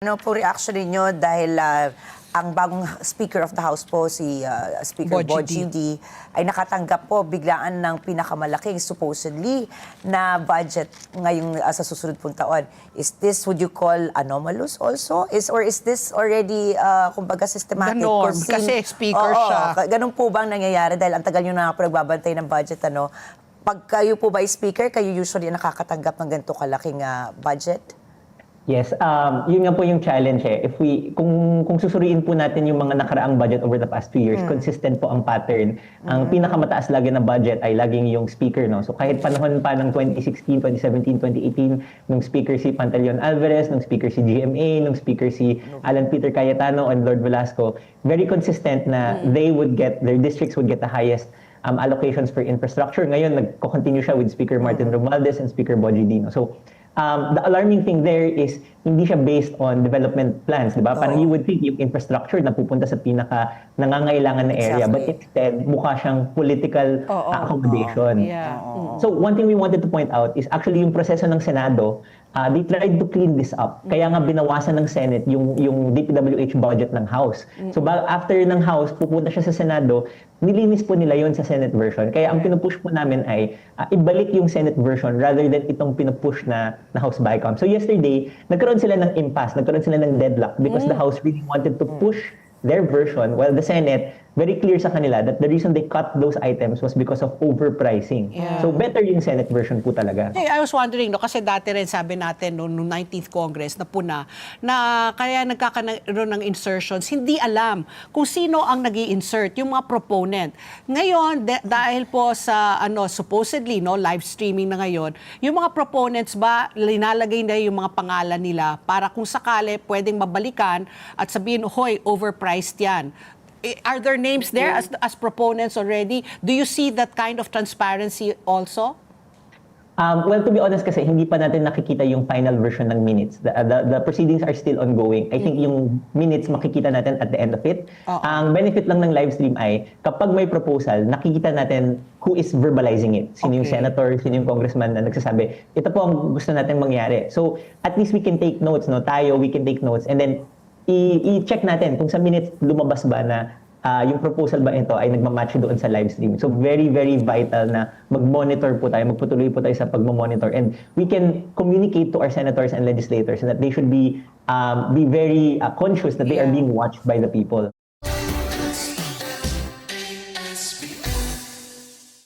Ano po reaction ninyo dahil ang bagong Speaker of the House po, si Speaker Boji Boji ay nakatanggap po biglaan ng pinakamalaking supposedly na budget ngayong sa susunod pong taon. Is this, would you call anomalous also? Or is this already, kumbaga, systematic? The norm, kasi speaker siya. Ganun po bang nangyayari dahil ang tagal nyo na nagbabantay ng budget, ano? Pag kayo po ba speaker, kayo usually nakakatanggap ng ganito kalaking budget? Yes, yun nga po yung challenge eh. If kung susuriin po natin yung mga nakaraang budget over the past 2 years, consistent po ang pattern. Ang pinakamataas lagi na budget ay laging yung speaker, no? So kahit panahon pa ng 2016, 2017, 2018, nung speaker si Pantaleon Alvarez, nung speaker si GMA, nung speaker si Alan Peter Cayetano and Lord Velasco, very consistent na their districts would get the highest allocations for infrastructure. Ngayon, nagko-continue siya with Speaker Martin Romualdez and Speaker Boji Dino. So, the alarming thing there is hindi siya based on development plans, di ba? Parang you would think yung infrastructure na pupunta sa pinaka nangangailangan na area, but instead mukha siyang political accommodation. So one thing we wanted to point out is actually yung proseso ng Senado, they tried to clean this up. Kaya nga binawasan ng Senate yung DPWH budget ng House. So after ng House, pupunta siya sa Senado, nilinis po nila yon sa Senate version. Kaya ang pinupush po namin ay ibalik yung Senate version rather than itong pinupush na House BICAM. So yesterday, nagkaroon sila ng impasse, nagkaroon sila ng deadlock because the House really wanted to push their version while the Senate very clear sa kanila that the reason they cut those items was because of overpricing. So better yung Senate version po talaga. Hey, I was wondering, no, kasi dati rin sabi natin noong 19th Congress na puna na kaya nagkakaroon ng insertions, hindi alam kung sino ang nag-i-insert, yung mga proponent. Ngayon, dahil po sa supposedly live streaming na ngayon, yung mga proponents ba linalagay na yung mga pangalan nila para kung sakali pwedeng mabalikan at sabihin, hoy, overpriced yan. Are there names there as proponents already? Do you see that kind of transparency also? Well, to be honest kasi, hindi pa natin nakikita yung final version ng minutes. The proceedings are still ongoing. I think yung minutes makikita natin at the end of it. Ang benefit lang ng live stream ay, kapag may proposal, nakikita natin who is verbalizing it. Sino yung senator, sino yung congressman na nagsasabi, ito po ang gusto natin mangyari. So, at least we can take notes, no? We can take notes and then i-check natin kung sa minutes lumabas ba na yung proposal ba ito ay nagmamatch doon sa live stream. So very, very vital na mag-monitor po tayo, magpatuloy po tayo sa pag-monitor and we can communicate to our senators and legislators that they should be very conscious that they are being watched by the people.